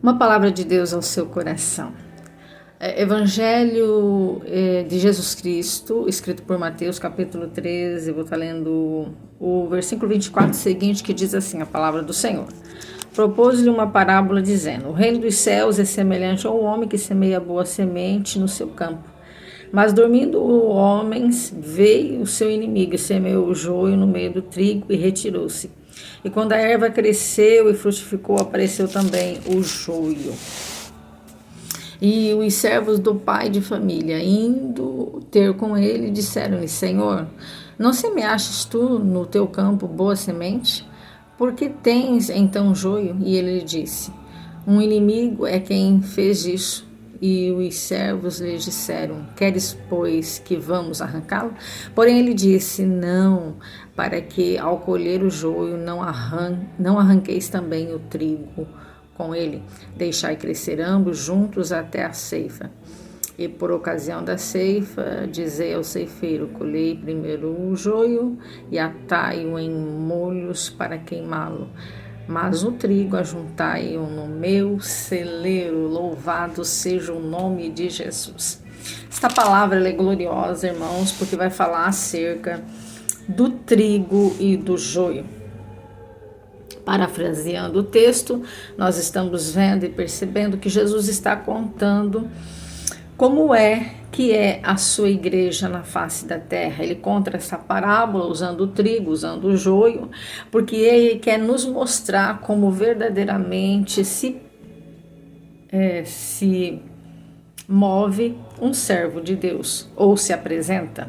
Uma palavra de Deus ao seu coração. Evangelho de Jesus Cristo, escrito por Mateus, capítulo 13, vou estar lendo o versículo 24 seguinte, que diz assim, a palavra do Senhor. Propôs-lhe uma parábola dizendo, o reino dos céus é semelhante a um homem que semeia boa semente no seu campo. Mas dormindo homens, veio o seu inimigo e semeou o joio no meio do trigo e retirou-se. E quando a erva cresceu e frutificou, apareceu também o joio. E os servos do pai de família, indo ter com ele, disseram-lhe, Senhor, não semeastes tu no teu campo boa semente? Por que tens então joio? E ele lhe disse, um inimigo é quem fez isso. E os servos lhe disseram, queres, pois, que vamos arrancá-lo? Porém ele disse, não, para que ao colher o joio não arranqueis também o trigo com ele. Deixai crescer ambos juntos até a ceifa. E por ocasião da ceifa, dizei ao ceifeiro, colhei primeiro o joio e atai-o em molhos para queimá-lo. Mas o trigo ajuntai-o no meu celeiro, louvado seja o nome de Jesus. Esta palavra é gloriosa, irmãos, porque vai falar acerca do trigo e do joio. Parafraseando o texto, nós estamos vendo e percebendo que Jesus está contando como é que é a sua igreja na face da terra. Ele conta essa parábola usando o trigo, usando o joio, porque ele quer nos mostrar como verdadeiramente se move um servo de Deus, ou se apresenta,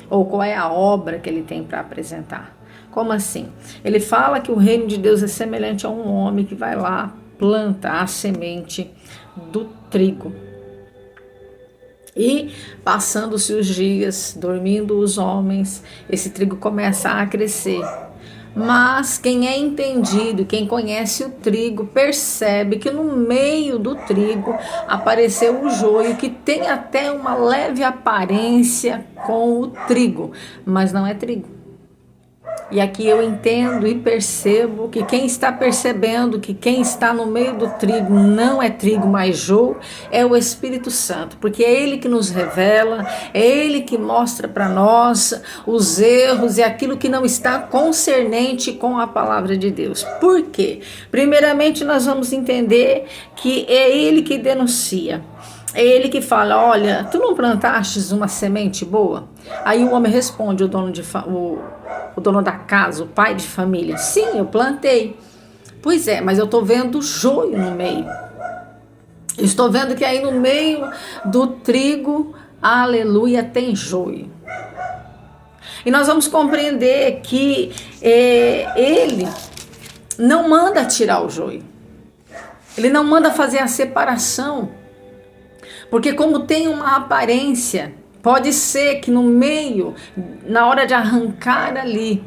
ou qual é a obra que ele tem para apresentar. Como assim? Ele fala que o reino de Deus é semelhante a um homem que vai lá, planta a semente do trigo. E passando-se os dias, dormindo os homens, esse trigo começa a crescer. Mas quem é entendido, quem conhece o trigo, percebe que no meio do trigo apareceu o joio, que tem até uma leve aparência com o trigo, mas não é trigo. E aqui eu entendo e percebo que quem está percebendo que quem está no meio do trigo não é trigo, mas joio, é o Espírito Santo, porque é Ele que nos revela, é Ele que mostra para nós os erros e aquilo que não está concernente com a palavra de Deus. Por quê? Primeiramente nós vamos entender que é Ele que denuncia. É ele que fala, olha, tu não plantastes uma semente boa? Aí o homem responde, o dono da casa, o pai de família, sim, eu plantei. Pois é, mas eu estou vendo joio no meio. Eu estou vendo que aí no meio do trigo, aleluia, tem joio. E nós vamos compreender que ele não manda tirar o joio. Ele não manda fazer a separação. Porque como tem uma aparência, pode ser que no meio, na hora de arrancar ali,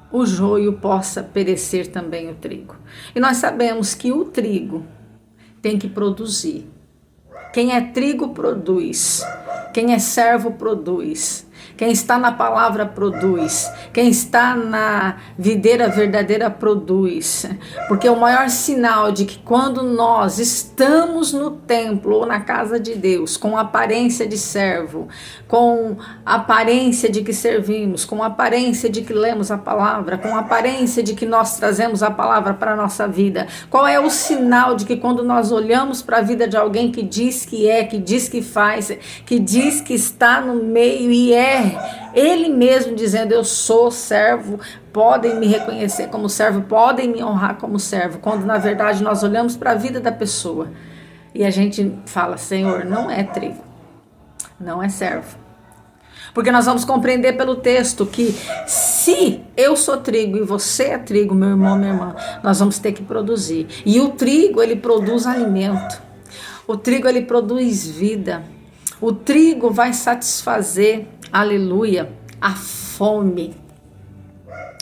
o joio possa perecer também o trigo. E nós sabemos que o trigo tem que produzir. Quem é trigo produz. Quem é servo produz. Quem está na palavra produz. Quem está na videira verdadeira produz. Porque o maior sinal de que quando nós estamos no templo ou na casa de Deus, com aparência de servo, com aparência de que servimos, com aparência de que lemos a palavra, com aparência de que nós trazemos a palavra para a nossa vida, qual é o sinal de que quando nós olhamos para a vida de alguém que diz que é, que diz que faz, que diz que está no meio e é ele mesmo dizendo, eu sou servo, podem me reconhecer como servo, podem me honrar como servo, quando na verdade nós olhamos para a vida da pessoa e a gente fala, Senhor, não é trigo, não é servo. Porque nós vamos compreender pelo texto que se eu sou trigo e você é trigo, meu irmão, minha irmã, nós vamos ter que produzir. E o trigo, ele produz alimento. O trigo, ele produz vida. O trigo vai satisfazer, aleluia, a fome.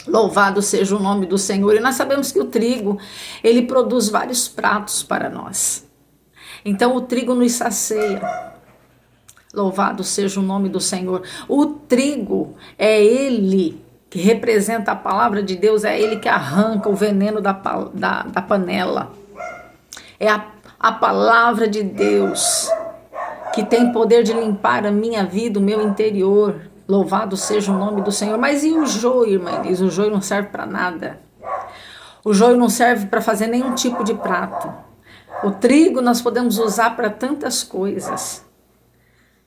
Louvado seja o nome do Senhor. E nós sabemos que o trigo, ele produz vários pratos para nós. Então o trigo nos sacia. Louvado seja o nome do Senhor. O trigo é ele que representa a palavra de Deus, é ele que arranca o veneno da panela. É a palavra de Deus que tem poder de limpar a minha vida, o meu interior. Louvado seja o nome do Senhor. Mas e o joio, irmã Elisa? O joio não serve para nada. O joio não serve para fazer nenhum tipo de prato. O trigo nós podemos usar para tantas coisas.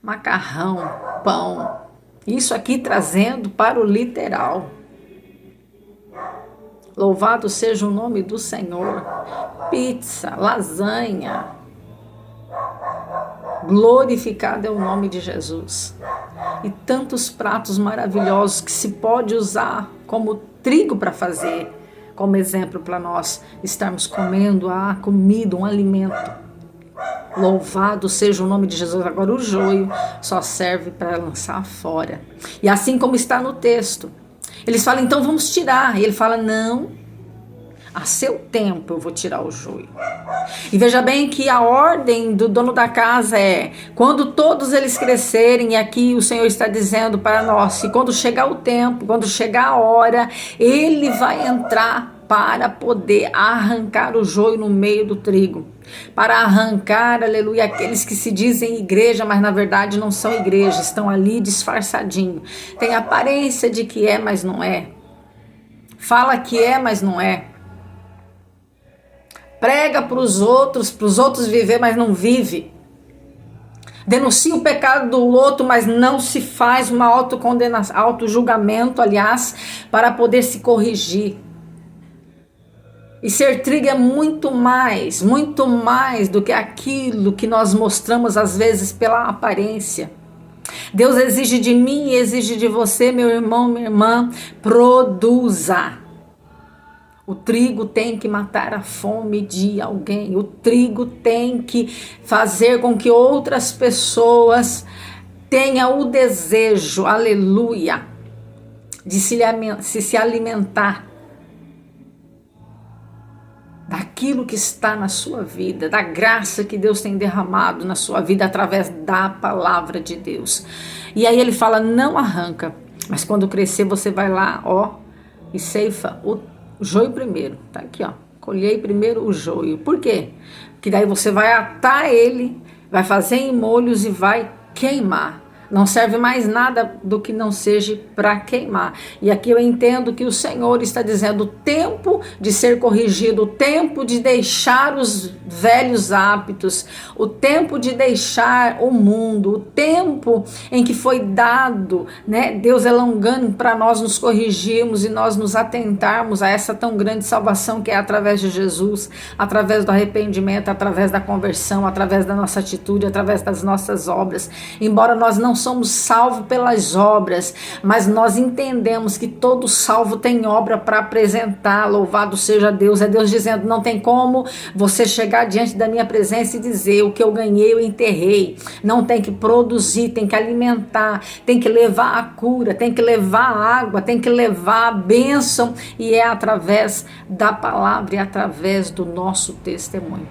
Macarrão, pão. Isso aqui trazendo para o literal. Louvado seja o nome do Senhor. Pizza, lasanha. Glorificado é o nome de Jesus. E tantos pratos maravilhosos que se pode usar como trigo para fazer, como exemplo para nós estarmos comendo a comida, um alimento. Louvado seja o nome de Jesus. Agora o joio só serve para lançar fora. E assim como está no texto, eles falam, então vamos tirar. E ele fala, não, a seu tempo eu vou tirar o joio. E veja bem que a ordem do dono da casa é, quando todos eles crescerem, e aqui o Senhor está dizendo para nós, e quando chegar o tempo, quando chegar a hora, ele vai entrar para poder arrancar o joio no meio do trigo. Para arrancar, aleluia, aqueles que se dizem igreja, mas na verdade não são igreja, estão ali disfarçadinho. Tem aparência de que é, mas não é. Fala que é, mas não é. Prega para os outros viver, mas não vive. Denuncia o pecado do outro, mas não se faz uma autocondenação, autojulgamento, aliás, para poder se corrigir. E ser trigo é muito mais do que aquilo que nós mostramos às vezes pela aparência. Deus exige de mim e exige de você, meu irmão, minha irmã, produza. O trigo tem que matar a fome de alguém. O trigo tem que fazer com que outras pessoas tenham o desejo, aleluia, de se alimentar daquilo que está na sua vida, da graça que Deus tem derramado na sua vida através da palavra de Deus. E aí ele fala, não arranca, mas quando crescer você vai lá, ó, e ceifa o joio primeiro, tá aqui, ó. Colhei primeiro o joio. Por quê? Porque daí você vai atar ele, vai fazer em molhos e vai queimar. Não serve mais nada do que não seja para queimar. E aqui eu entendo que o Senhor está dizendo o tempo de ser corrigido, o tempo de deixar os velhos hábitos, o tempo de deixar o mundo, o tempo em que foi dado, né, Deus é longânimo para nós nos corrigirmos e nós nos atentarmos a essa tão grande salvação que é através de Jesus, através do arrependimento, através da conversão, através da nossa atitude, através das nossas obras. Embora nós não somos salvos pelas obras, mas nós entendemos que todo salvo tem obra para apresentar. Louvado seja Deus. É Deus dizendo, não tem como você chegar diante da minha presença e dizer, o que eu ganhei eu enterrei. Não, tem que produzir, tem que alimentar, tem que levar a cura, tem que levar a água, tem que levar a bênção, e é através da palavra e através do nosso testemunho.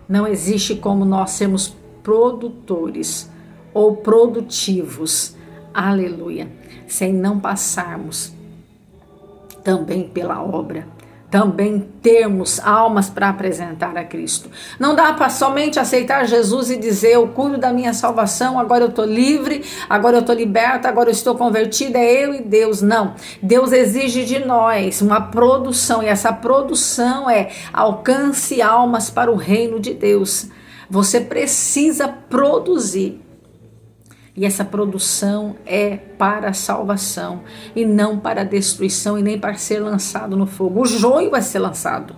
Não existe como nós sermos produtores ou produtivos, aleluia, sem não passarmos também pela obra, também termos almas para apresentar a Cristo. Não dá para somente aceitar Jesus e dizer, eu cuido da minha salvação, agora eu estou livre, agora eu estou liberta, agora eu estou convertida, é eu e Deus. Não, Deus exige de nós uma produção, e essa produção é alcance almas para o reino de Deus. Você precisa produzir. E essa produção é para a salvação e não para a destruição e nem para ser lançado no fogo. O joio vai ser lançado.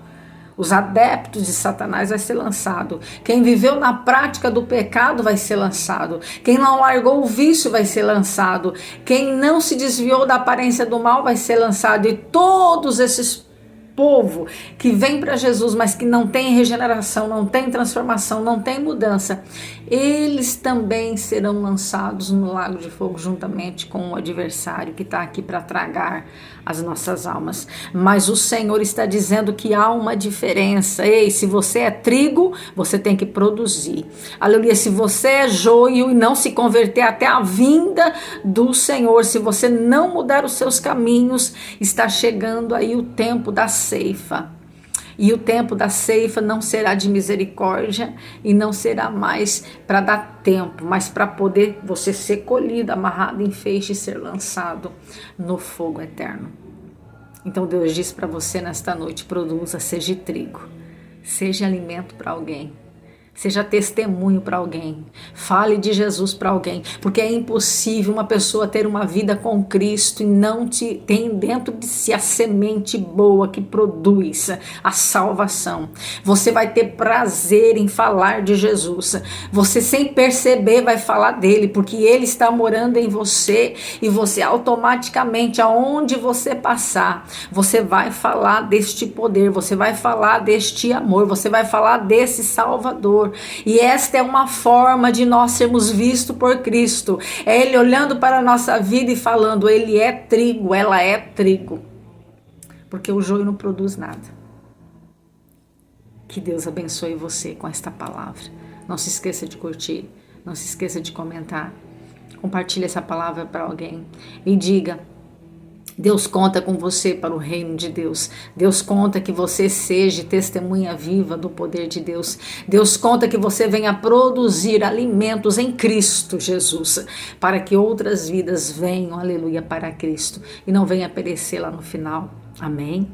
Os adeptos de Satanás vai ser lançado. Quem viveu na prática do pecado vai ser lançado. Quem não largou o vício vai ser lançado. Quem não se desviou da aparência do mal vai ser lançado. E todos esses povo que vem para Jesus, mas que não tem regeneração, não tem transformação, não tem mudança, eles também serão lançados no lago de fogo juntamente com o adversário que está aqui para tragar as nossas almas. Mas o Senhor está dizendo que há uma diferença. Ei, se você é trigo, você tem que produzir. Aleluia. Se você é joio e não se converter até a vinda do Senhor, se você não mudar os seus caminhos, está chegando aí o tempo da ceifa. E o tempo da ceifa não será de misericórdia e não será mais para dar tempo, mas para poder você ser colhido, amarrado em feixe e ser lançado no fogo eterno. Então Deus diz para você nesta noite: produza, seja trigo, seja alimento para alguém. Seja testemunho para alguém. Fale de Jesus para alguém. Porque é impossível uma pessoa ter uma vida com Cristo e não tem dentro de si a semente boa que produz a salvação. Você vai ter prazer em falar de Jesus. Você, sem perceber, vai falar dele, porque ele está morando em você e você automaticamente, aonde você passar, você vai falar deste poder, você vai falar deste amor, você vai falar desse Salvador. E esta é uma forma de nós sermos vistos por Cristo. É Ele olhando para a nossa vida e falando: ele é trigo, ela é trigo. Porque o joio não produz nada. Que Deus abençoe você com esta palavra. Não se esqueça de curtir, não se esqueça de comentar. Compartilhe essa palavra para alguém e diga: Deus conta com você para o reino de Deus. Deus conta que você seja testemunha viva do poder de Deus. Deus conta que você venha produzir alimentos em Cristo Jesus, para que outras vidas venham, aleluia, para Cristo e não venha perecer lá no final. Amém?